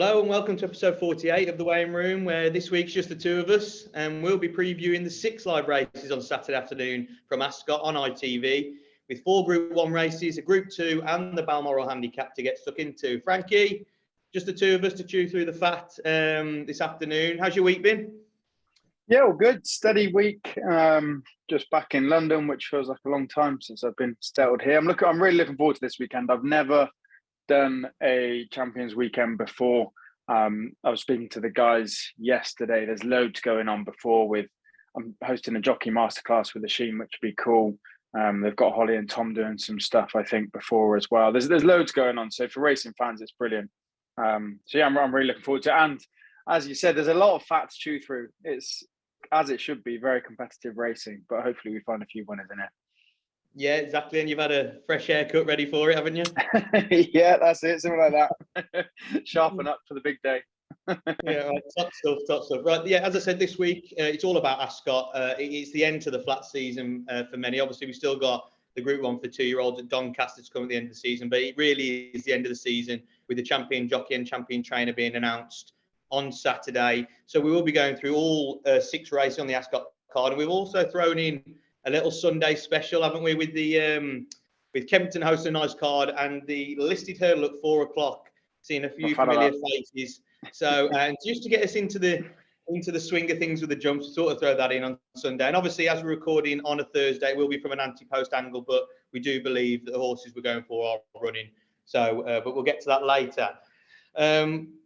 Hello and welcome to episode 48 of The Weighing Room, where this week's just the two of us, and we'll be previewing the 6 live races on Saturday afternoon from Ascot on ITV, with 4 Group 1 races, a Group 2 and the Balmoral handicap to get stuck into. Frankie, just the two of us to chew through the fat this afternoon. How's your week been? Yeah, all good. Steady week. Just back in London, which feels like a long time since I've been settled here. I'm really looking forward to this weekend. I've never done a Champions weekend before. I was speaking to the guys yesterday. There's loads going on I'm hosting a jockey masterclass with the Sheen, which would be cool. They've got Holly and Tom doing some stuff, I think, before as well. There's loads going on. So for racing fans, it's brilliant. I'm really looking forward to it. And as you said, there's a lot of fat to chew through. It's, as it should be, very competitive racing, but hopefully we find a few winners in it. Yeah, exactly. And you've had a fresh haircut ready for it, haven't you? Yeah, that's it. Something like that. Sharpen up for the big day. Yeah, right. Top stuff. Right, yeah, as I said, this week, it's all about Ascot. It's the end to the flat season for many. Obviously, we've still got the Group 1 for 2-year-olds at Doncaster to come at the end of the season, but it really is the end of the season with the champion jockey and champion trainer being announced on Saturday. So we will be going through all 6 races on the Ascot card, and we've also thrown in a little Sunday special, haven't we, with the with Kempton hosting a nice card and the listed hurdle at 4 o'clock, seeing a few familiar faces. So and just to get us into the swing of things with the jumps, we sort of throw that in on Sunday. And obviously, as we're recording on a Thursday, it will be from an anti-post angle, but we do believe that the horses we're going for are running. So, but we'll get to that later.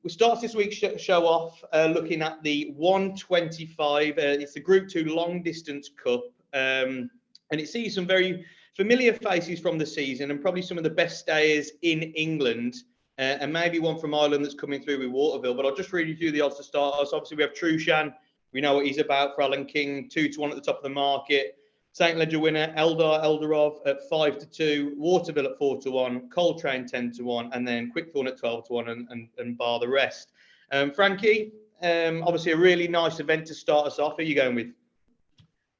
We start this week's show off looking at the 125. It's the Group 2 Long Distance Cup. And it sees some very familiar faces from the season and probably some of the best stayers in England, and maybe one from Ireland that's coming through with Waterville. But I'll just read you through the odds to start us. Obviously, we have Trushan. We know what he's about for Alan King, 2-1 at the top of the market. St. Ledger winner, Eldarov at 5-2, Waterville at 4-1, Coltrane 10-1, and then Quickthorn at 12-1 and bar the rest. Frankie, obviously a really nice event to start us off. Who are you going with?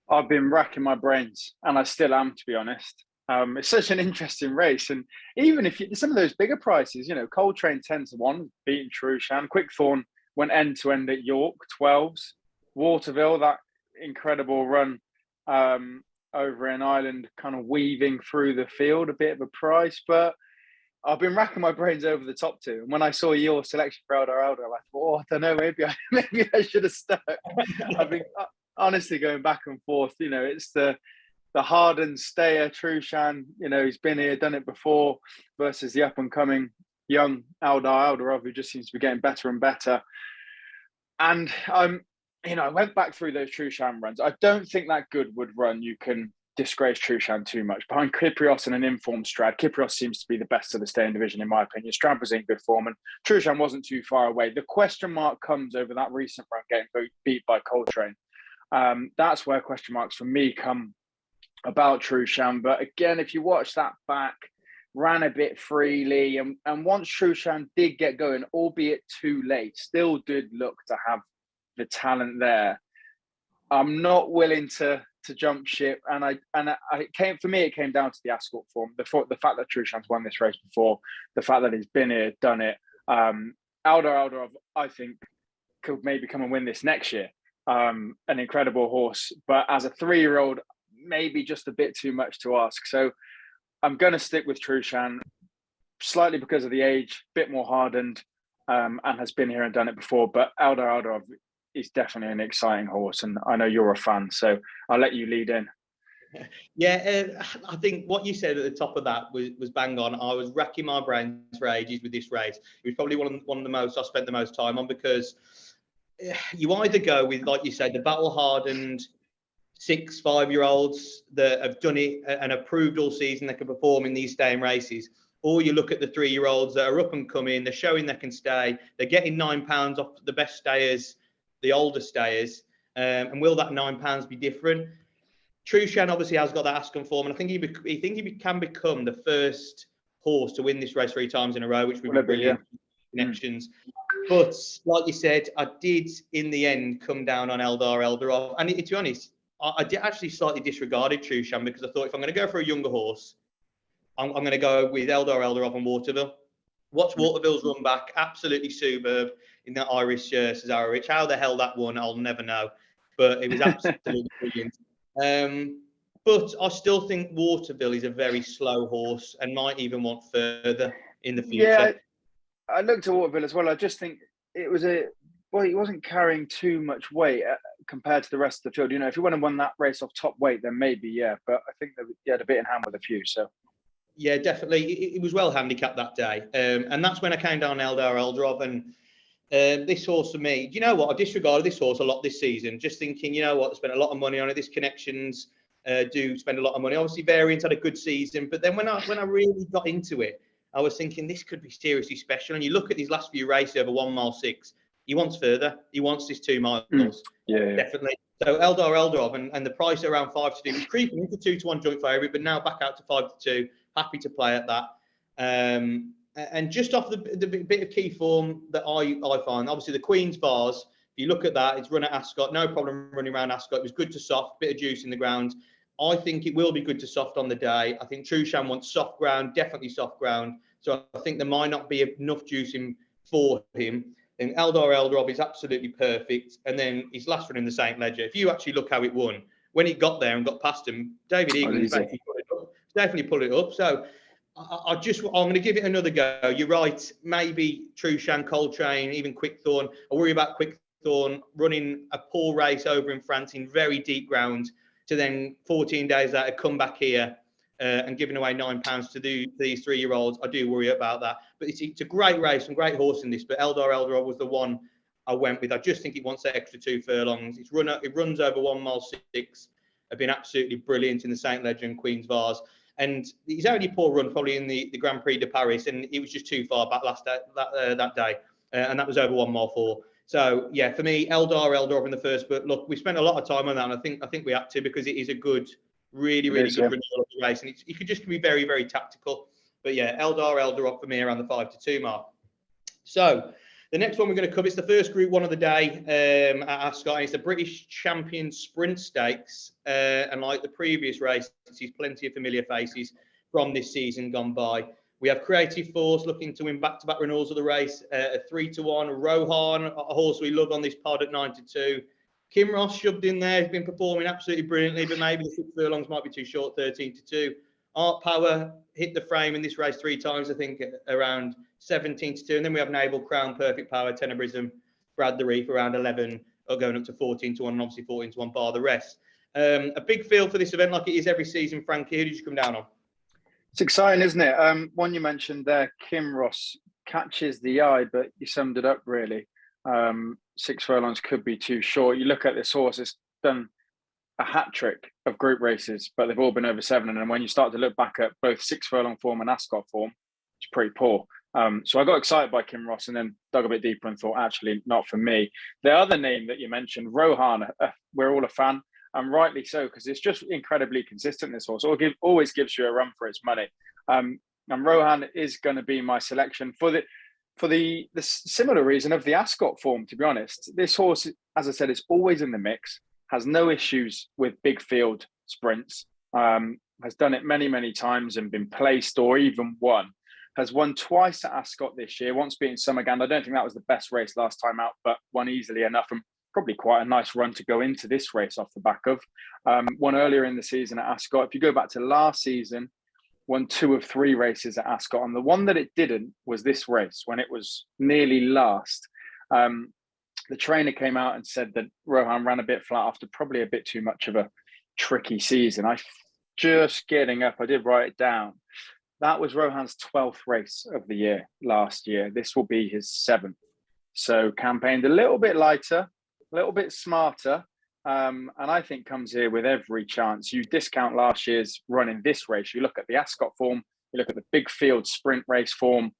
I've been racking my brains, and I still am, to be honest. It's such an interesting race, and even if some of those bigger prices, Coltrane 10-1, beating Trushan, Quickthorn went end to end at York, 12s, Waterville, that incredible run over in Ireland, kind of weaving through the field, a bit of a price, but I've been racking my brains over the top 2. And when I saw your selection for Elder, I thought, I don't know, maybe I should have stuck. I've been honestly going back and forth. It's the hardened stayer Trushan. He's been here, done it before, versus the up and coming young Eldarov, who just seems to be getting better and better. And I went back through those Trushan runs. I don't think that Goodwood run you can disgrace Trushan too much. Behind Kyprios and an informed Strad, Kyprios seems to be the best of the staying division, in my opinion. Strad was in good form, and Trushan wasn't too far away. The question mark comes over that recent run getting beat by Coltrane. That's where question marks for me come about Trushan. But again, if you watch that back, ran a bit freely, and once Trushan did get going, albeit too late, still did look to have the talent there. I'm not willing to jump ship, it came down to the Ascot form, the fact that Trushan's won this race before, the fact that he's been here, done it. Eldarov, I think, could maybe come and win this next year. An incredible horse, but as a 3-year-old, maybe just a bit too much to ask. So I'm going to stick with Trushan, slightly because of the age, bit more hardened, and has been here and done it before. But Eldarov is definitely an exciting horse, and I know you're a fan, so I'll let you lead in. Yeah, I think what you said at the top of that was bang on. I was racking my brains for ages with this race. It was probably one of the most I spent the most time on, because you either go with, like you said, the battle-hardened 5-year-olds that have done it and have proved all season they can perform in these staying races, or you look at the 3-year-olds that are up and coming, they're showing they can stay, they're getting £9 off the best stayers, the older stayers, and will that £9 be different? Trushan obviously has got that Ascot form, and I think he can become the first horse to win this race 3 times in a row, which would be brilliant connections. But like you said, I did in the end come down on Eldarov, and to be honest, I did actually slightly disregarded Trushan, because I thought if I'm going to go for a younger horse, I'm going to go with Eldarov and Waterville. Watch Waterville's run back, absolutely superb in that Irish Cesarewitch. How the hell that won, I'll never know, but it was absolutely brilliant. But I still think Waterville is a very slow horse and might even want further in the future. Yeah, I looked at Waterville as well. I just think it was he wasn't carrying too much weight compared to the rest of the field. You know, if he went and won that race off top weight, then maybe, yeah. But I think that he had a bit in hand with a few, so. Yeah, definitely. It was well handicapped that day. And that's when I came down Eldar Eldrov. And this horse for me, do you know what? I disregarded this horse a lot this season, just thinking, you know what, I spent a lot of money on it. This Connections do spend a lot of money. Obviously, Variant had a good season. But then when I really got into it, I was thinking this could be seriously special. And you look at these last few races over 1 mile 6, he wants further. He wants this 2 miles. Yeah. Definitely. So Eldar Eldrov and the price around 5 to 2. He's creeping into 2 to 1 joint favourite, but now back out to 5 to 2. Happy to play at that. And just off the bit of key form that I find, obviously the Queen's Bars, if you look at that, it's run at Ascot, no problem running around Ascot. It was good to soft, bit of juice in the ground. I think it will be good to soft on the day. I think Trueshan wants soft ground, definitely soft ground. So I think there might not be enough juice in for him. And Eldar Eldrov is absolutely perfect. And then his last run in the St. Ledger, if you actually look how it won, when he got there and got past him, David Egan definitely pulled it up. So I'm going to give it another go. You're right. Maybe Trueshan, Coltrane, even Quickthorn. I worry about Quickthorn running a poor race over in France in very deep ground to then 14 days later come back here and giving away £9 to these 3-year-olds. I do worry about that. But it's a great race and great horse in this. But Eldar Eldrov was the one I went with. I just think it wants that extra 2 furlongs. It runs over 1 mile 6. Have been absolutely brilliant in the St. Ledger and Queen's Vase. And he's only poor run probably in the Grand Prix de Paris, and it was just too far back that day, and that was over 1 mile 4. So yeah, for me, Eldar in the first. But look, we spent a lot of time on that, and I think we had to because it is a good, really good renewal of the race, and it could just be very, very tactical. But yeah, Eldar for me around the 5 to 2 mark. So the next one we're going to cover is the first Group 1 of the day at Ascot. It's the British Champion Sprint Stakes. And like the previous race, there's plenty of familiar faces from this season gone by. We have Creative Force looking to win back-to-back renewals of the race at 3 to 1. Rohan, a horse we love on this pod at 9 to 2. Kim Ross shoved in there. He's been performing absolutely brilliantly, but maybe the 6 furlongs might be too short, 13 to 2. Art Power hit the frame in this race 3 times, I think, around 17 to 2. And then we have Naval Crown, Perfect Power, Tenebrism, Brad the Reef around 11, or going up to 14 to 1, and obviously 14 to 1 bar the rest. A big field for this event, like it is every season. Frankie, who did you come down on? It's exciting, isn't it? One you mentioned there, Kim Ross, catches the eye, but you summed it up really. 6 furlongs could be too short. You look at this horse, it's done a hat trick of group races, but they've all been over 7. And when you start to look back at both 6 furlong form and Ascot form, it's pretty poor. So I got excited by Kim Ross and then dug a bit deeper and thought, actually, not for me. The other name that you mentioned, Rohan, we're all a fan, and rightly so, because it's just incredibly consistent, this horse. Always gives you a run for its money. And Rohan is going to be my selection for the similar reason of the Ascot form, to be honest. This horse, as I said, is always in the mix, has no issues with big field sprints, has done it many, many times and been placed or even won. Has won twice at Ascot this year, once beating Summergand. I don't think that was the best race last time out, but won easily enough and probably quite a nice run to go into this race off the back of. Won earlier in the season at Ascot. If you go back to last season, won 2 of 3 races at Ascot. And the one that it didn't was this race when it was nearly last. The trainer came out and said that Rohan ran a bit flat after probably a bit too much of a tricky season. Just getting up, I did write it down. That was Rohan's 12th race of the year last year. This will be his 7th. So campaigned a little bit lighter, a little bit smarter, and I think comes here with every chance. You discount last year's run in this race. You look at the Ascot form, you look at the big field sprint race form,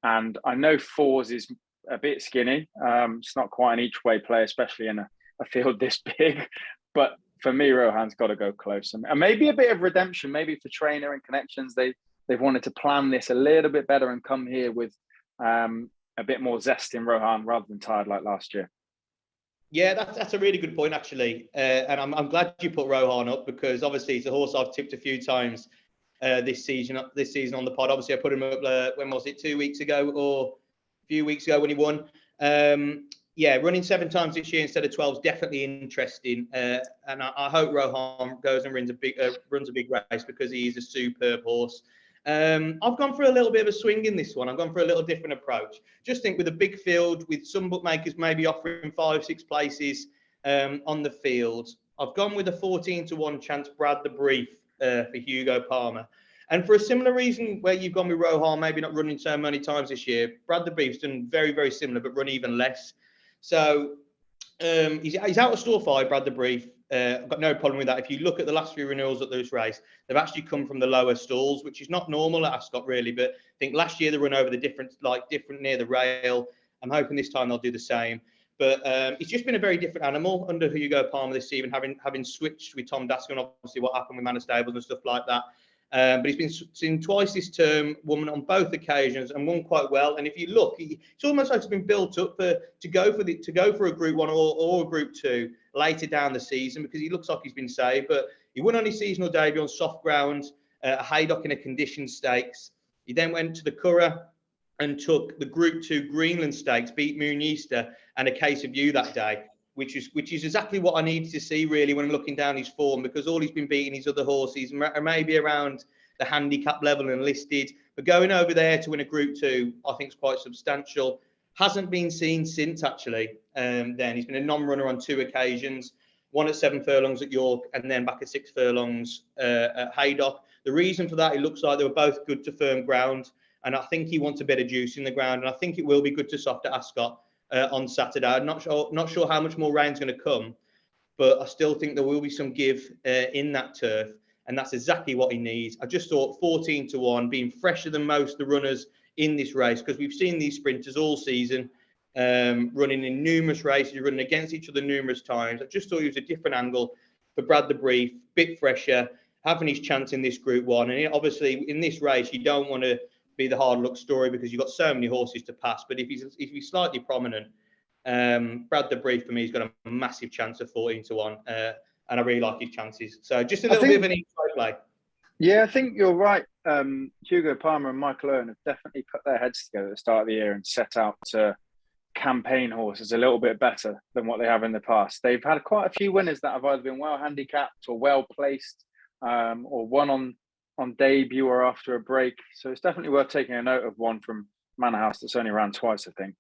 and I know Fours is a bit skinny. It's not quite an each-way play, especially in a field this big. But for me, Rohan's got to go close. And maybe a bit of redemption, maybe for trainer and connections. They've wanted to plan this a little bit better and come here with a bit more zest in Rohan rather than tired like last year. Yeah, that's a really good point, actually. And I'm glad you put Rohan up because obviously it's a horse I've tipped a few times this season on the pod. Obviously, I put him up, when was it, 2 weeks ago or a few weeks ago when he won. Running 7 times this year instead of 12 is definitely interesting. And I hope Rohan goes and runs a big race, because he is a superb horse. I've gone for a little bit of a swing in this one. I've gone for a little different approach. Just think, with a big field, with some bookmakers maybe offering 5-6 places on the field, I've gone with a 14-1 chance Brad the Brief for Hugo Palmer. And for a similar reason, where you've gone with Rohan, maybe not running so many times this year, Brad the Brief's done very, very similar, but run even less. So he's out of store 5, Brad the Brief. I've got no problem with that. If you look at the last few renewals at this race, they've actually come from the lower stalls, which is not normal at Ascot, really. But I think last year they run over the different near the rail. I'm hoping this time they'll do the same. But it's just been a very different animal under Hugo Palmer this season, having switched with Tom Dascombe, obviously what happened with Manor Stables and stuff like that. But he's been seen twice this term, won on both occasions, and won quite well. And if you look, it's almost like it's been built up to go for a Group 1 or a Group 2 later down the season, because he looks like he's been saved. But he won on his seasonal debut on soft ground, a Haydock in a conditioned stakes. He then went to the Curragh and took the Group 2 Greenland Stakes, beat Moonyeaster and a Case of You that day, which is exactly what I need to see, really, when I'm looking down his form, because all he's been beating his other horses are maybe around the handicap level and listed. But going over there to win a Group 2, I think is quite substantial. Hasn't been seen since, actually. Then he's been a non-runner on 2 occasions, one at 7 furlongs at York and then back at 6 furlongs at Haydock. The reason for that, it looks like they were both good to firm ground, and I think he wants a bit of juice in the ground, and I think it will be good to soft at Ascot on Saturday. I'm not sure how much more rain's going to come, but I still think there will be some give in that turf, and that's exactly what he needs. I just thought 14-1, being fresher than most of the runners in this race, because we've seen these sprinters all season running in numerous races, running against each other numerous times. I just thought it was a different angle for Brad the Brief, bit fresher, having his chance in this Group 1. And obviously, in this race, you don't want to be the hard luck story, because you've got so many horses to pass. But if he's slightly prominent, Brad the Brief for me has got a massive chance of 14-1, and I really like his chances. So just a little bit of an each way play. Yeah, I think you're right. Hugo Palmer and Michael Owen have definitely put their heads together at the start of the year and set out to campaign horses a little bit better than what they have in the past. They've had quite a few winners that have either been well handicapped or well placed, or won on debut or after a break. So it's definitely worth taking a note of one from Manor House that's only ran twice, I think.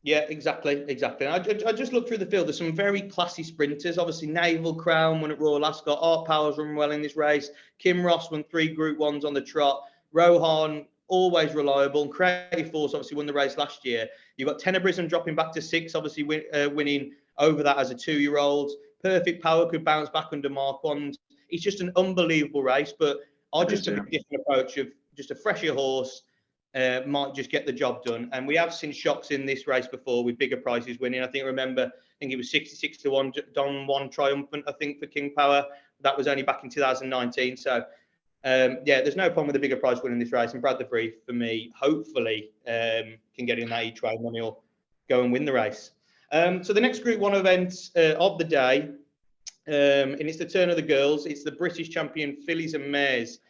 Yeah, exactly. I just looked through the field. There's some very classy sprinters. Obviously, Naval Crown won at Royal Ascot. Art Powers run well in this race. Kim Ross won 3 Group 1s on the trot. Rohan, always reliable. And Creative Force obviously won the race last year. You've got Tenebrism dropping back to 6, obviously winning over that as a 2-year-old. Perfect Power could bounce back under Marquand. It's just an unbelievable race, but I just took a different approach of just a fresher horse. Might just get the job done. And we have seen shocks in this race before with bigger prices winning. I think it was 66-1 Don Juan Triumphant, I think, for King Power. That was only back in 2019. So, there's no problem with the bigger price winning this race. And Brad the Brief, for me, hopefully can get in that each way money or go and win the race. So the next Group 1 event of the day, and it's the turn of the girls. It's the British champion Fillies and Mares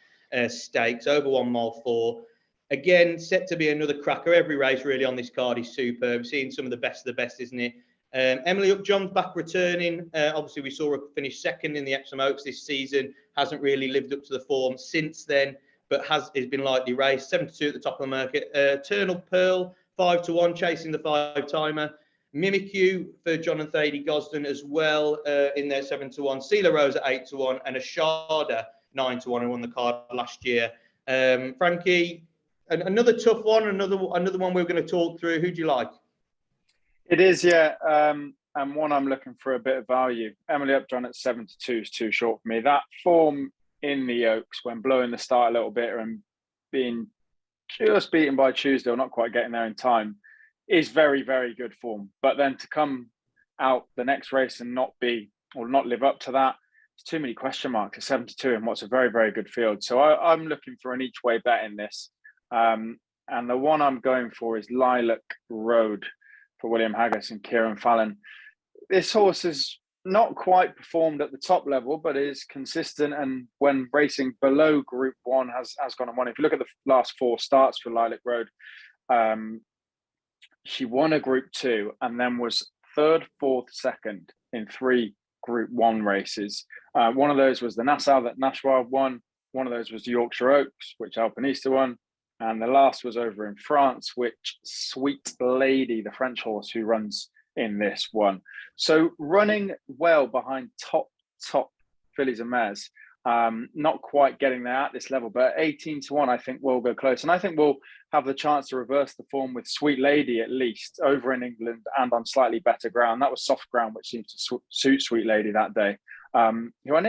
Stakes over 1 mile 4. Again, set to be another cracker. Every race really on this card is superb. Seeing some of the best, isn't it? Emily Upjohn's back returning. Obviously, we saw her finish second in the Epsom Oaks this season. Hasn't really lived up to the form since then, but has been lightly raced. 72 at the top of the market. Eternal Pearl, 5-1, chasing the 5-timer. Mimikyu for John and Thady Gosden as well in their 7-1. Sealer Rose at 8-1, and Ashada 9-1, who won the card last year. Frankie, another tough one, another one we're going to talk through. Who do you like? It is, yeah. And one I'm looking for a bit of value. Emily Upjohn at 7-2 is too short for me. That form in the Oaks, when blowing the start a little bit and being just beaten by Tuesday or not quite getting there in time, is very, very good form. But then to come out the next race and not live up to that, it's too many question marks at 7-2 in what's a very, very good field. So I'm looking for an each way bet in this. And the one I'm going for is Lilac Road for William Haggis and Kieran Fallon. This horse has not quite performed at the top level, but is consistent. And when racing below Group 1 has gone and won. If you look at the last 4 starts for Lilac Road, she won a Group 2 and then was 3rd, 4th, 2nd in 3 Group 1 races. One of those was the Nassau that Nashwa won. One of those was Yorkshire Oaks, which Alpinista won. And the last was over in France, which Sweet Lady, the French horse who runs in this one. So running well behind top fillies and mares. Not quite getting there at this level, but 18-1, I think we'll go close. And I think we'll have the chance to reverse the form with Sweet Lady, at least, over in England and on slightly better ground. That was soft ground, which seems to suit Sweet Lady that day, who I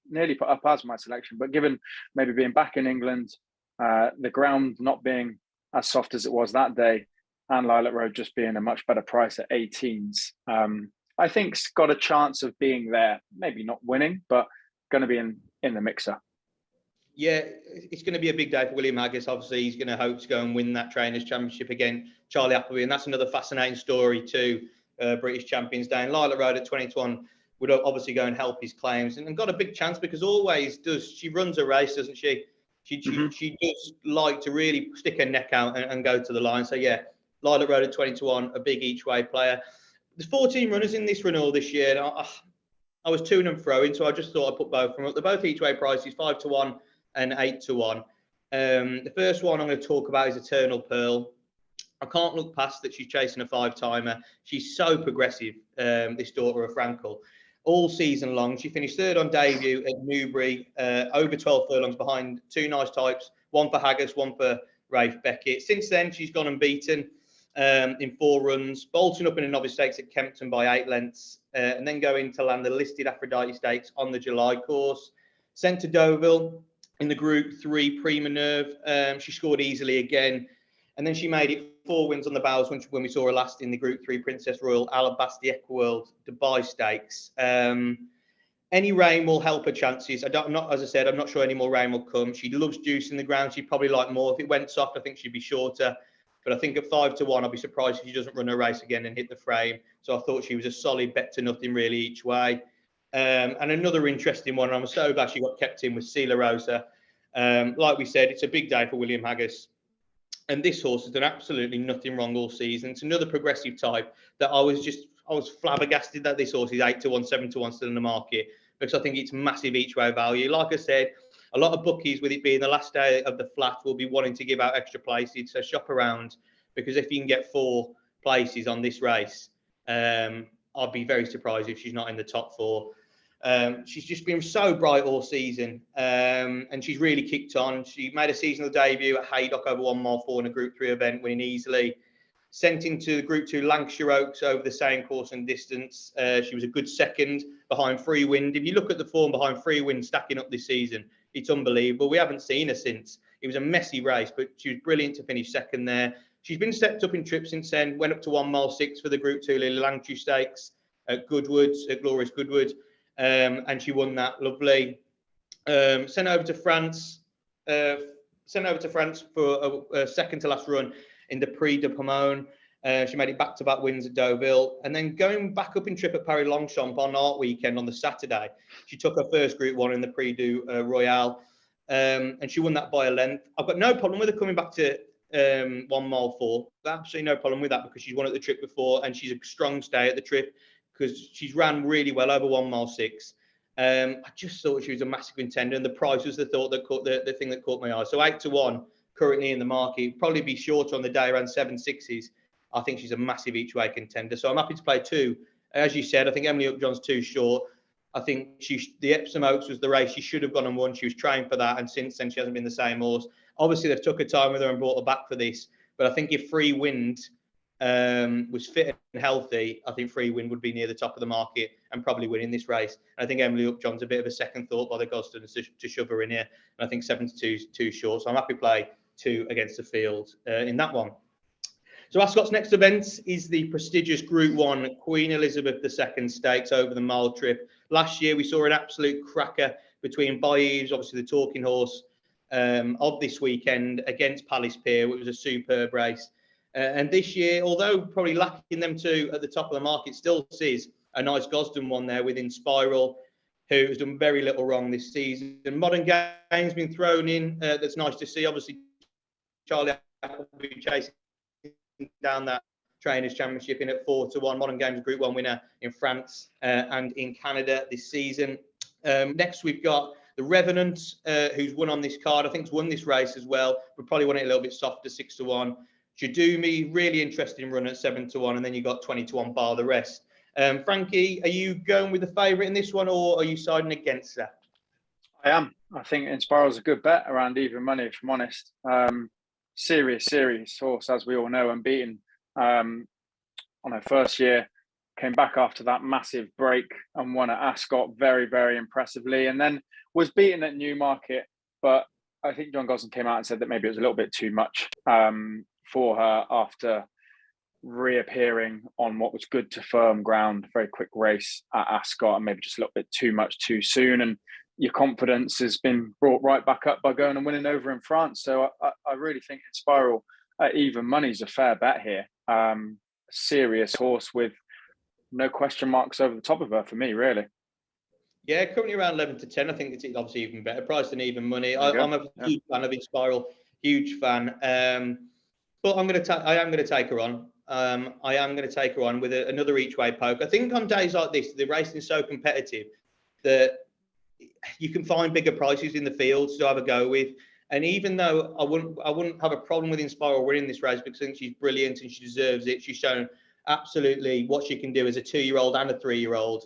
nearly put up as my selection. But given maybe being back in England, the ground not being as soft as it was that day, and Lilac Road just being a much better price at 18s, I think it's got a chance of being there. Maybe not winning, but going to be in the mixer. Yeah, it's going to be a big day for William Haggis. Obviously, he's going to hope to go and win that Trainers' Championship again, Charlie Appleby. And that's another fascinating story too, British Champions Day. And Lilac Road at 20-1 would obviously go and help his claims and got a big chance because always does. She runs a race, doesn't she? She does like to really stick her neck out and go to the line. So, yeah, Lilac Road at 20-1, a big each-way player. There's 14 runners in this renewal this year. And I was to and fro in, so I just thought I'd put both of them up. They're both each-way prices, 5-1 and 8-1. The first one I'm going to talk about is Eternal Pearl. I can't look past that she's chasing a 5-timer. She's so progressive, this daughter of Frankel. All season long, she finished 3rd on debut at Newbury, over 12 furlongs behind 2 nice types, one for Haggis, one for Rafe Beckett. Since then, she's gone and beaten in 4 runs, bolting up in a novice stakes at Kempton by 8 lengths, and then going to land the listed Aphrodite Stakes on the July course. Sent to Deauville in the Group 3 Prima Nerve. She scored easily again. And then she made it 4 wins on the bows when we saw her last in the Group 3 Princess Royal Alabasti Equiworld Dubai Stakes. Any rain will help her chances. I'm not sure any more rain will come. She loves juice in the ground. She'd probably like more. If it went soft, I think she'd be shorter. But I think at 5-1, I'll be surprised if she doesn't run a race again and hit the frame. So I thought she was a solid bet to nothing really each way. And another interesting one, and I'm so glad she got kept in, with Sela Rosa. Like we said, it's a big day for William Haggis. And this horse has done absolutely nothing wrong all season. It's another progressive type that I was flabbergasted that this horse is 8-1, 7-1 still in the market, because I think it's massive each way value. Like I said, a lot of bookies, with it being the last day of the flat, will be wanting to give out extra places. So shop around, because if you can get 4 places on this race, I'd be very surprised if she's not in the top 4. She's just been so bright all season, and she's really kicked on. She made a seasonal debut at Haydock over 1 mile 4 in a Group 3 event, winning easily. Sent into Group 2 Lancashire Oaks over the same course and distance. She was a good second behind Free Wind. If you look at the form behind Free Wind stacking up this season, it's unbelievable. We haven't seen her since. It was a messy race, but she was brilliant to finish second there. She's been stepped up in trips since then. Went up to 1 mile 6 for the Group 2 Lily Langtry Stakes at Goodwood, at Glorious Goodwood. And she won that. Lovely. Sent over to France for a second to last run in the Prix de Pomone. She made it back-to-back wins at Deauville. And then going back up in trip at Paris Longchamp on Art Weekend on the Saturday, she took her first Group 1 in the Prix du Royal. And she won that by a length. I've got no problem with her coming back to 1 mile 4. Absolutely no problem with that, because she's won at the trip before and she's a strong stay at the trip, because she's ran really well over 1 mile 6. I just thought she was a massive contender, and the price was the thing that caught my eye. So 8-1 currently in the market, probably be shorter on the day, around 7/6s. I think she's a massive each way contender. So I'm happy to play 2. As you said, I think Emily Upjohn's too short. I think the Epsom Oaks was the race she should have gone and won. She was trained for that, and since then she hasn't been the same horse. Obviously, they've took her time with her and brought her back for this. But I think if Free Wind was fit and healthy, I think Free Wind would be near the top of the market and probably winning this race. And I think Emily Upjohn's a bit of a second thought by the Gosdens to shove her in here. And I think 7-2 is too short. So I'm happy to play 2 against the field in that one. So Ascot's next event is the prestigious Group 1 Queen Elizabeth II Stakes over the mile trip. Last year, we saw an absolute cracker between Baeves, obviously the talking horse of this weekend, against Palace Pier, which was a superb race. And this year, although probably lacking them 2 at the top of the market, still sees a nice Gosden one there with Inspiral, who has done very little wrong this season. Modern Game's been thrown in. That's nice to see. Obviously, Charlie Appleby chasing down that Trainers Championship in at 4-1. Modern Games Group 1 winner in France and in Canada this season. Next, we've got the Revenant, who's won on this card. I think he's won this race as well. We probably want it a little bit softer, 6-1. Jadumi, really interesting run at 7-1, and then you got 20-1 bar the rest. Frankie, are you going with the favourite in this one, or are you siding against that? I am. I think Inspiral's a good bet around even money, if I'm honest. Serious horse, as we all know, unbeaten on her first year. Came back after that massive break and won at Ascot very, very impressively, and then was beaten at Newmarket. But I think John Gosden came out and said that maybe it was a little bit too much for her after reappearing on what was good to firm ground, very quick race at Ascot, and maybe just a little bit too much too soon. And your confidence has been brought right back up by going and winning over in France. So I really think Inspiral at even money's a fair bet here. Serious horse with no question marks over the top of her for me, really. Yeah, currently around 11-10. I think it's obviously even better price than even money. I'm a huge fan of Inspiral, huge fan. But I am going to take her on. I am going to take her on with another each way poke. I think on days like this, the racing is so competitive that you can find bigger prices in the fields to have a go with. And even though I wouldn't have a problem with Inspiral winning this race because I think she's brilliant and she deserves it. She's shown absolutely what she can do as a 2-year-old and a 3-year-old.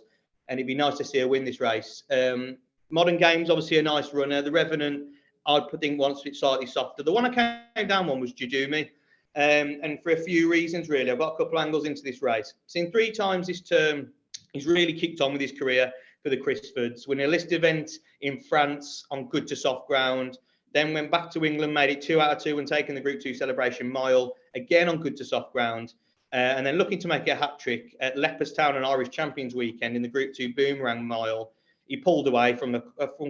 And it'd be nice to see her win this race. Modern Games, obviously a nice runner. The Revenant, I'd think wants it slightly softer. The one I came down on was Jadumi. And for a few reasons, really. I've got a couple of angles into this race. Seen 3 times this term. He's really kicked on with his career for the Crisfords. Won a list event in France on good to soft ground. Then went back to England, made it 2 out of 2 when taking the Group 2 Celebration Mile, again on good to soft ground. And then looking to make a hat-trick at Leopardstown and Irish Champions weekend in the Group 2 Boomerang Mile. He pulled away from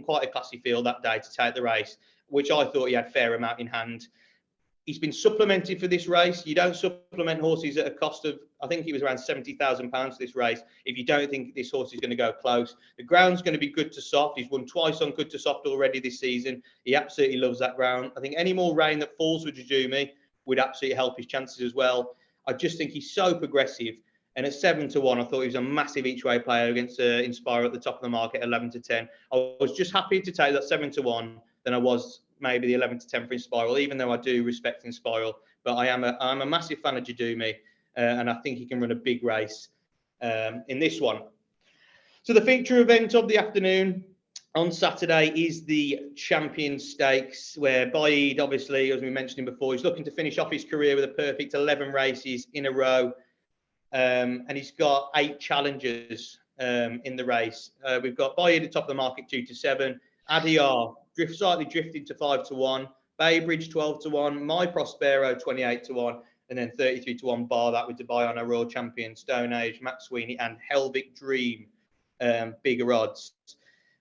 quite a classy field that day to take the race, which I thought he had fair amount in hand. He's been supplemented for this race. You don't supplement horses at a cost of, I think it was around £70,000 for this race, if you don't think this horse is going to go close. The ground's going to be good to soft. He's won twice on good to soft already this season. He absolutely loves that ground. I think any more rain that falls with Jadumi would absolutely help his chances as well. I just think he's so progressive. And at 7-1, I thought he was a massive each-way player against Inspire at the top of the market, 11-10. I was just happy to take that 7-1 than I was maybe the 11-10 for Inspiral, even though I do respect Inspiral. But I'm a massive fan of Jadumi, and I think he can run a big race in this one. So the feature event of the afternoon on Saturday is the Champion Stakes, where Baid, obviously, as we mentioned before, he's looking to finish off his career with a perfect 11 races in a row. And he's got 8 challengers in the race. We've got Baid at top of the market, 2-7. Adiyar slightly drifted to 5-1. Baybridge 12-1. My Prospero 28-1. And then 33-1 bar that with Dubai on a Royal Champion, Stone Age, Matt Sweeney, and Helvic Dream. Bigger odds.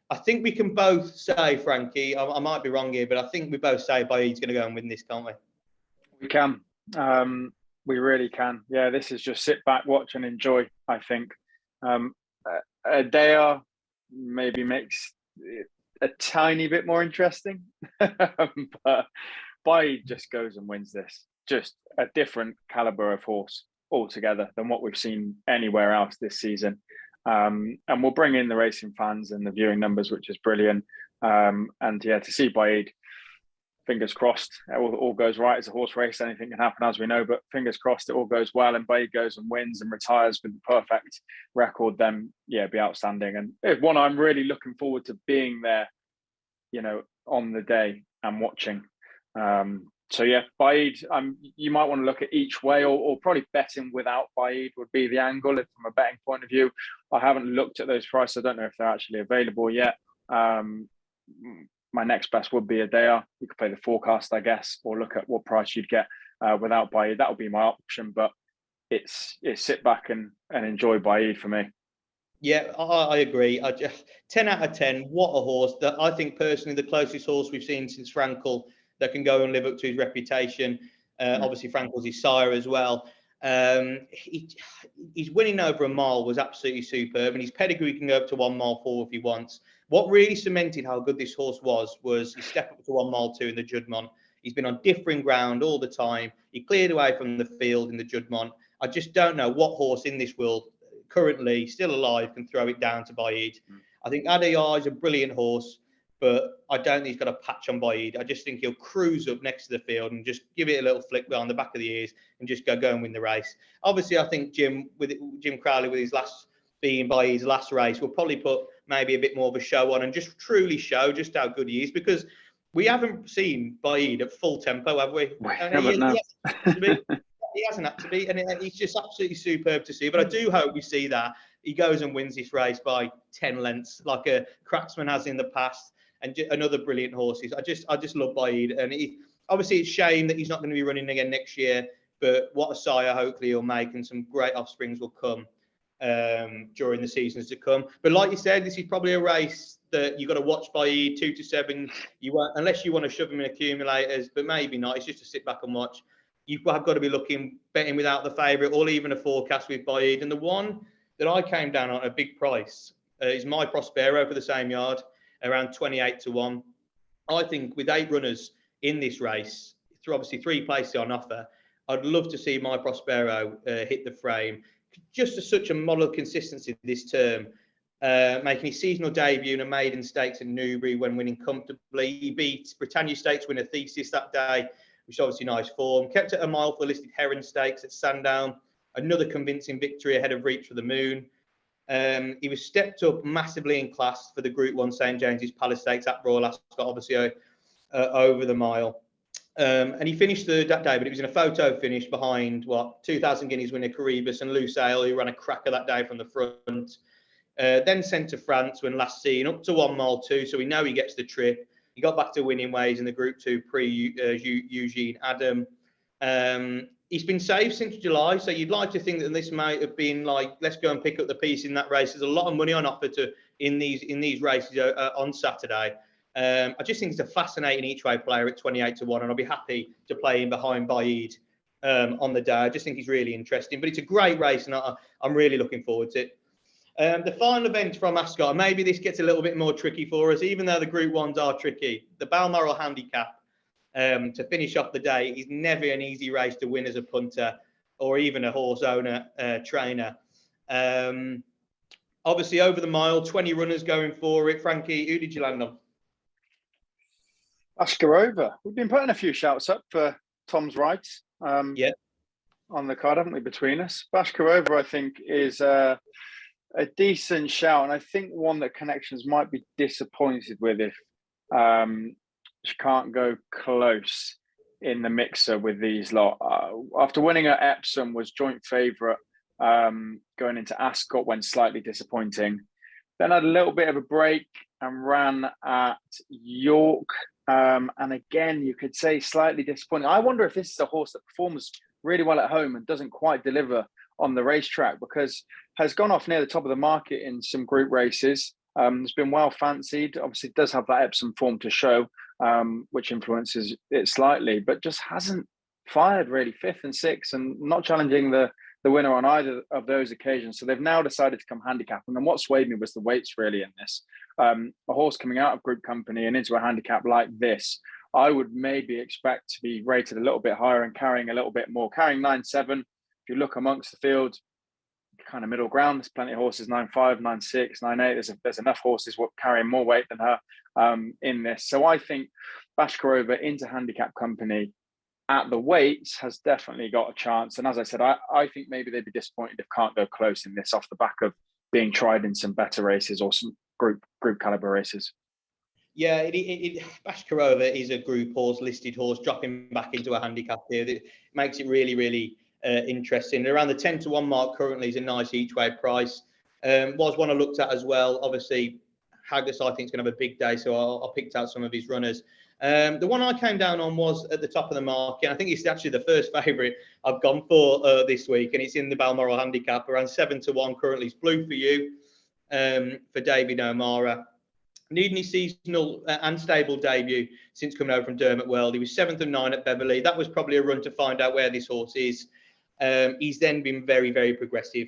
I think we can both say, Frankie, I might be wrong here, but I think we both say Baid's going to go and win this, can't we? We can. We really can. Yeah, this is just sit back, watch, and enjoy, I think. Adiyar maybe makes it a tiny bit more interesting, but Baid just goes and wins this. Just a different caliber of horse altogether than what we've seen anywhere else this season. And we'll bring in the racing fans and the viewing numbers, which is brilliant. And yeah, to see Baid, fingers crossed, it all goes right. It's a horse race, anything can happen, as we know, but fingers crossed it all goes well and Baid goes and wins and retires with the perfect record, then yeah, it'd be outstanding. And it's one I'm really looking forward to being there, you know, on the day and watching. So yeah, Baid, you might want to look at each way or probably betting without Baid would be the angle from a betting point of view. I haven't looked at those prices. I don't know if they're actually available yet. My next best would be Adiyar. You could play the forecast, I guess, or look at what price you'd get without Baid. That would be my option, but it's sit back and enjoy Baid for me. Yeah, I agree. 10 out of 10. What a horse! That I think personally the closest horse we've seen since Frankel that can go and live up to his reputation. Obviously, Frankel's his sire as well. His winning over a mile was absolutely superb, and his pedigree can go up to 1 mile 4 if he wants. What really cemented how good this horse was his step up to 1 mile 2 in the Juddmonte. He's been on differing ground all the time. He cleared away from the field in the Juddmonte. I just don't know what horse in this world currently still alive can throw it down to Baaeed. I think Adayar is a brilliant horse, but I don't think he's got a patch on Baaeed. I just think he'll cruise up next to the field and just give it a little flick behind the back of the ears and just go and win the race. Obviously, I think Jim Crowley with his last being Baaeed's last race will probably put maybe a bit more of a show on and just truly show just how good he is, because we haven't seen Baaeed at full tempo, have we? He hasn't had to be, and he's just absolutely superb to see. But I do hope we see that he goes and wins this race by 10 lengths, like a Cracksman has in the past, and another brilliant horses. I just love Baaeed, and obviously it's a shame that he's not going to be running again next year. But what a sire hopefully he'll make, and some great offsprings will come during the seasons to come. But like you said, this is probably a race that you've got to watch Baaeed 2 to 7. You won't, unless you want to shove him in accumulators, but maybe not. It's just to sit back and watch. You've got to be betting without the favourite, or even a forecast with Baaeed. And the one that I came down on at a big price is My Prospero for the same yard, around 28 to 1. I think with 8 runners in this race, through obviously 3 places on offer, I'd love to see My Prospero hit the frame. Just as such a model of consistency this term, making his seasonal debut in a maiden stakes in Newbury when winning comfortably. He beat Britannia Stakes winner Thesis that day, which is obviously nice form. Kept it a mile for the listed Heron Stakes at Sandown. Another convincing victory ahead of Reach for the Moon. He was stepped up massively in class for the Group 1 St James's Palace Stakes at Royal Ascot, obviously over the mile. And he finished that day, but it was in a photo finish behind 2,000 guineas winner Caribus and Lusail, who ran a cracker that day from the front. Then sent to France when last seen, up to 1 mile 2, so we know he gets the trip. He got back to winning ways in the Group 2 pre-Eugene Adam. He's been safe since July, so you'd like to think that this might have been like, let's go and pick up the piece in that race. There's a lot of money on offer in these races on Saturday. I just think he's a fascinating each-way player at 28 to 1, and I'll be happy to play him behind Baaeed on the day. I just think he's really interesting, but it's a great race, and I'm really looking forward to it. The final event from Ascot, and maybe this gets a little bit more tricky for us, even though the Group 1s are tricky. The Balmoral handicap to finish off the day is never an easy race to win as a punter or even a horse owner, trainer. Obviously, over the mile, 20 runners going for it. Frankie, who did you land on? Ascot. We've been putting a few shouts up for Tom's rights on the card, haven't we, between us? Ascot, I think, is a decent shout, and I think one that Connections might be disappointed with if she can't go close in the mixer with these lot. After winning at Epsom, was joint favourite going into Ascot, went slightly disappointing. Then had a little bit of a break and ran at York. And again, you could say slightly disappointing. I wonder if this is a horse that performs really well at home and doesn't quite deliver on the racetrack, because has gone off near the top of the market in some group races. It's been well fancied. Obviously, it does have that Epsom form to show, which influences it slightly, but just hasn't fired really 5th and 6th, and not challenging the winner on either of those occasions. So they've now decided to come handicapping. And what swayed me was the weights really in this. A horse coming out of group company and into a handicap like this, I would maybe expect to be rated a little bit higher and carrying a little bit more. Carrying 9.7, if you look amongst the field, kind of middle ground, there's plenty of horses 9.5, 9.6, 9.8. There's enough horses carrying more weight than her in this. So I think Bashkarova into handicap company at the weights has definitely got a chance. And as I said, I think maybe they'd be disappointed if can't go close in this off the back of being tried in some better races or some group caliber races. Yeah, Bashkarova is a group horse, listed horse, dropping back into a handicap here. It makes it really, really interesting. Around the 10 to 1 mark currently is a nice each way price. Was one I looked at as well. Obviously, Haggis, I think, is going to have a big day, so I picked out some of his runners. The one I came down on was at the top of the market. I think it's actually the first favourite I've gone for this week, and it's in the Balmoral handicap, around 7 to 1 currently. It's Blue for You for David O'Mara. Needing his seasonal and stable debut since coming over from Dermot World. He was 7th and 9 at Beverley. That was probably a run to find out where this horse is. He's then been very, very progressive.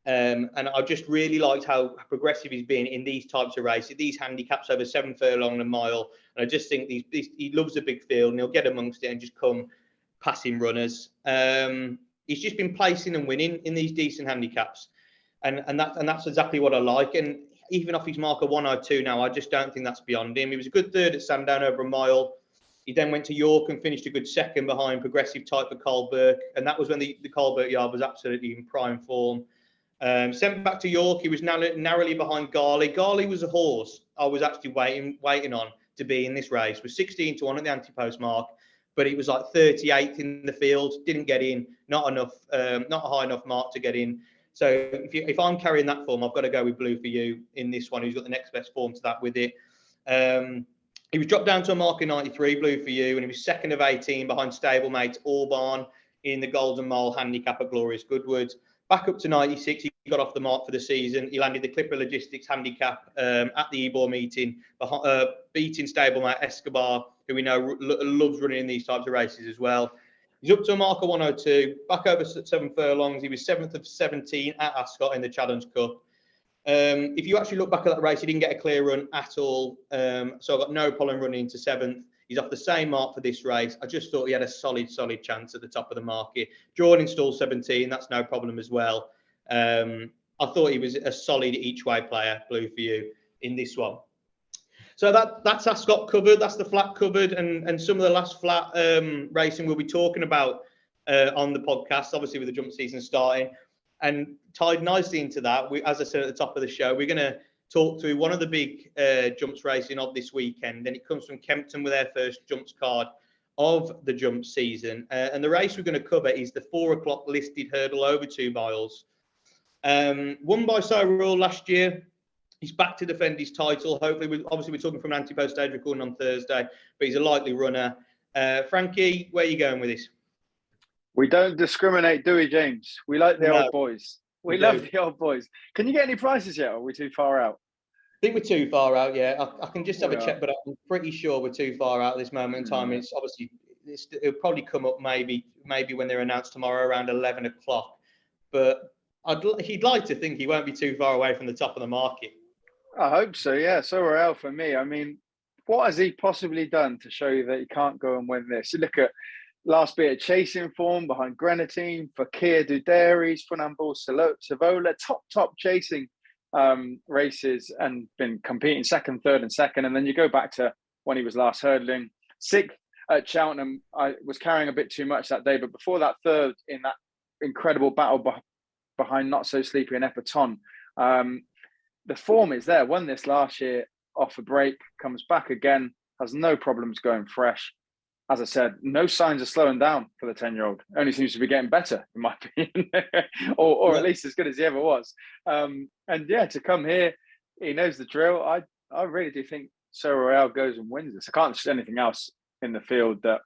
And I just really liked how progressive he's been in these types of races, these handicaps over 7 furlong and a mile. And I just think he loves a big field, and he'll get amongst it and just come passing runners. He's just been placing and winning in these decent handicaps, and that's exactly what I like. And even off his marker 102 now, I just don't think that's beyond him. He was a good third at Sandown over a mile. He then went to York and finished a good second behind progressive type for Carl Burke, and that was when the Carl Burke yard was absolutely in prime form. Sent back to York, he was narrowly behind Garley. Garley was a horse I was actually waiting on to be in this race. It was 16 to 1 at the anti-post mark, but it was like 38th in the field. Didn't get in, not enough, not a high enough mark to get in. So if I'm carrying that form, I've got to go with Blue for You in this one, who's got the next best form to that with it. He was dropped down to a mark in 93, Blue for You, and he was second of 18 behind stablemate Orban in the Golden Mile handicap at Glorious Goodwood. Back up to 96, he got off the mark for the season. He landed the Clipper Logistics handicap at the Ebor meeting, beating stablemate Escobar, who we know loves running in these types of races as well. He's up to a mark of 102, back over 7 furlongs. He was 7th of 17 at Ascot in the Challenge Cup. If you actually look back at that race, he didn't get a clear run at all. So I've got no problem running into 7th. He's off the same mark for this race. I just thought he had a solid chance at the top of the market. Drawn in stall 17, that's no problem as well. I thought he was a solid each way player, Blue for You, in this one. So that's Ascot covered. That's the flat covered, and some of the last flat racing we'll be talking about on the podcast, obviously with the jump season starting. And tied nicely into that, as I said at the top of the show, we're going to talk through one of the big jumps racing of this weekend. And it comes from Kempton with their first jumps card of the jump season. And the race we're going to cover is the 4 o'clock listed hurdle over 2 miles. Won by So Royal last year. He's back to defend his title. Hopefully, obviously we're talking from an anti-post stage recording on Thursday, but he's a likely runner. Frankie, where are you going with this? We don't discriminate, do we, James? We like the old boys. We love the old boys. Can you get any prices yet, or are we too far out? I think we're too far out, yeah. I can just have a check, but I'm pretty sure we're too far out at this moment in time. It's obviously, it'll probably come up maybe when they're announced tomorrow around 11 o'clock. But he'd like to think he won't be too far away from the top of the market. I hope so, yeah. So Royale for me. I mean, what has he possibly done to show you that he can't go and win this? You look at last bit of chasing form behind Grenadine, Fakir Duderis, Funambul Savola, top chasing races, and been competing second, third, and second. And then you go back to when he was last hurdling, 6th at Cheltenham. I was carrying a bit too much that day, but before that, 3rd in that incredible battle behind Not So Sleepy and Epiton. The form is there. Won this last year off a break, comes back again, has no problems going fresh. As I said, no signs of slowing down for the 10-year-old. Only seems to be getting better, in my opinion, or at least as good as he ever was. And yeah, to come here, he knows the drill. I really do think So Royale goes and wins this. I can't see anything else in the field that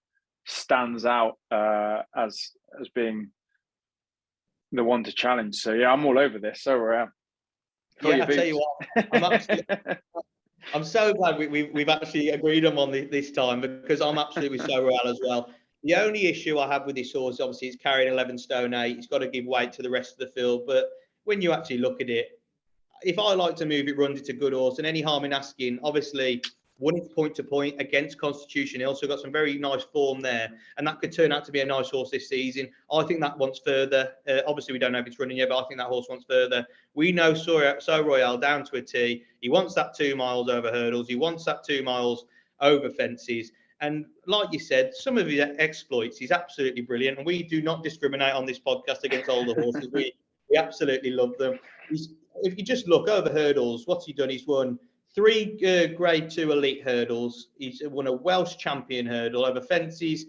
stands out as being the one to challenge. So yeah, I'm all over this. So Royale. Yeah, I tell you what, I'm so glad we've actually agreed on one this time, because I'm absolutely so Royale as well. The only issue I have with this horse, obviously, it's carrying 11 stone 8. It's got to give weight to the rest of the field. But when you actually look at it, if I like to move it, runs, it's a good horse. And any harm in asking, obviously, won it point to point against Constitution. He also got some very nice form there, and that could turn out to be a nice horse this season. I think that wants further. Obviously, we don't know if it's running yet, but I think that horse wants further. We know So Royale down to a T. He wants that 2 miles over hurdles. He wants that 2 miles over fences. And like you said, some of his exploits, he's absolutely brilliant. And we do not discriminate on this podcast against older horses. We absolutely love them. If you just look over hurdles, what's he done? He's won 3 Grade 2 elite hurdles. He's won a Welsh champion hurdle over fences.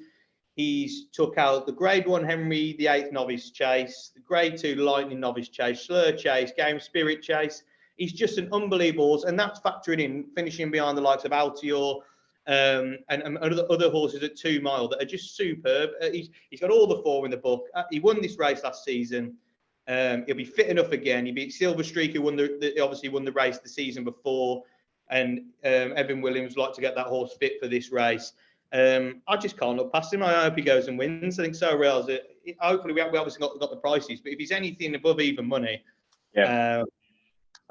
He's took out the Grade 1 Henry VIII novice chase, the Grade 2 Lightning novice chase, Slur chase, Game Spirit chase. He's just an unbelievable horse, and that's factoring in finishing behind the likes of Altior and other horses at 2 mile that are just superb. He's got all the form in the book. He won this race last season. He'll be fit enough again. He beat Silver Streak, who obviously won the race the season before. And Evan Williams would like to get that horse fit for this race. I just can't look past him. I hope he goes and wins. I think So Real's hopefully we obviously got the prices, but if he's anything above even money, I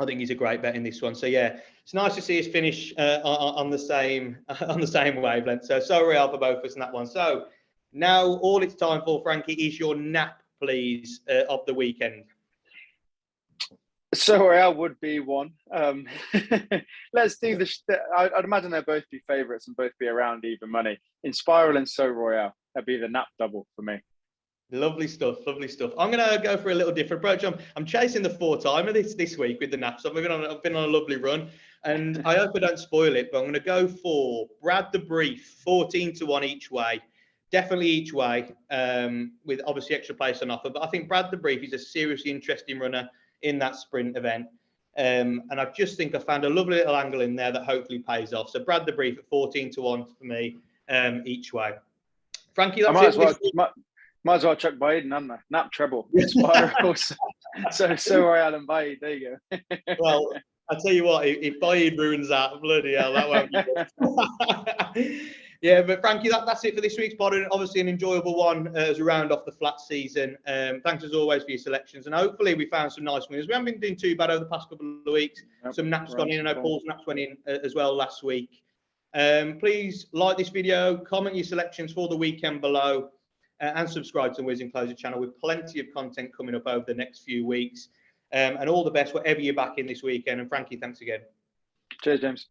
think he's a great bet in this one. So yeah, it's nice to see us finish on the same wavelength. So Real for both of us in that one. So now all it's time for, Frankie, is your nap, please, of the weekend. So Real would be one. Let's do this. I'd imagine they'll both be favourites and both be around even money. Inspiral and So Royale, that'd be the nap double for me. Lovely stuff, lovely stuff. I'm going to go for a little different approach. I'm chasing the 4-timer this week with the naps. I've been on a lovely run, and I hope I don't spoil it, but I'm going to go for Brad the Brief, 14-1 each way. Definitely each way, with obviously extra place on offer. But I think Brad the Brief is a seriously interesting runner in that sprint event. And I just think I found a lovely little angle in there that hopefully pays off. So Brad the Brief at 14-1 for me each way. Frankie, that's might as well chuck Biden, hadn't I? Nap treble. Inspiral. so Royale and Biden. There you go. Well, I'll tell you what, if Biden ruins that, bloody hell, that won't be good. Yeah, but Frankie, that's it for this week's pod. Obviously, an enjoyable one as we round off the flat season. Thanks as always for your selections, and hopefully we found some nice winners. We haven't been doing too bad over the past couple of weeks. Yep, some naps gone in. I know Paul's naps went in as well last week. Please like this video, comment your selections for the weekend below, and subscribe to the Whiz and Closer channel with plenty of content coming up over the next few weeks. And all the best, whatever you're back in this weekend. And Frankie, thanks again. Cheers, James.